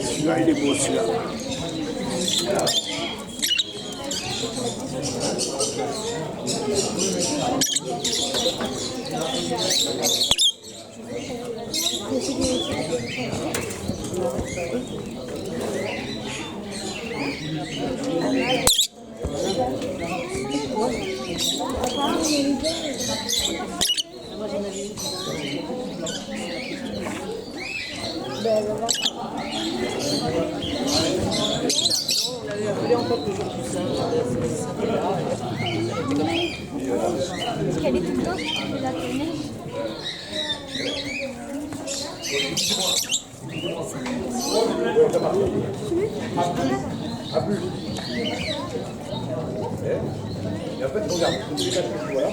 Celui-là, il est beau, celui-là. Qu'elle est toute blanche, je la connais. Et en fait, regarde, voilà.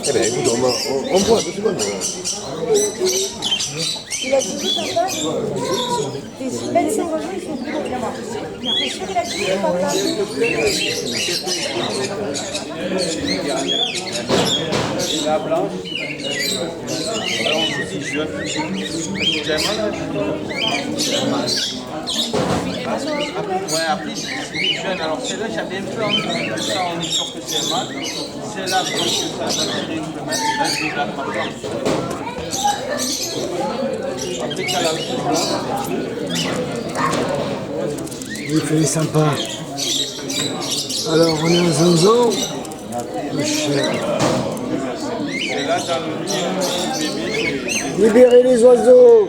Eh bien, écoute, on voit 2 secondes. Il a dit tout papa. Des belles symboliques, il faut plus évidemment. C'est sûr qu'il a dit papa. Et la blanche. Alors on se dit jeune. Ouais, après c'est jeune. Alors celle-là j'avais un peu envie de ça, on est sûr que c'est mal. Celle-là, je pense que ça va tirer une femelle. Là je vais la prendre. Après qu'elle a le plus blanc. Il fait sympa. Alors, on est à Zanzan. Et là, dans le bébé, Libérez les oiseaux.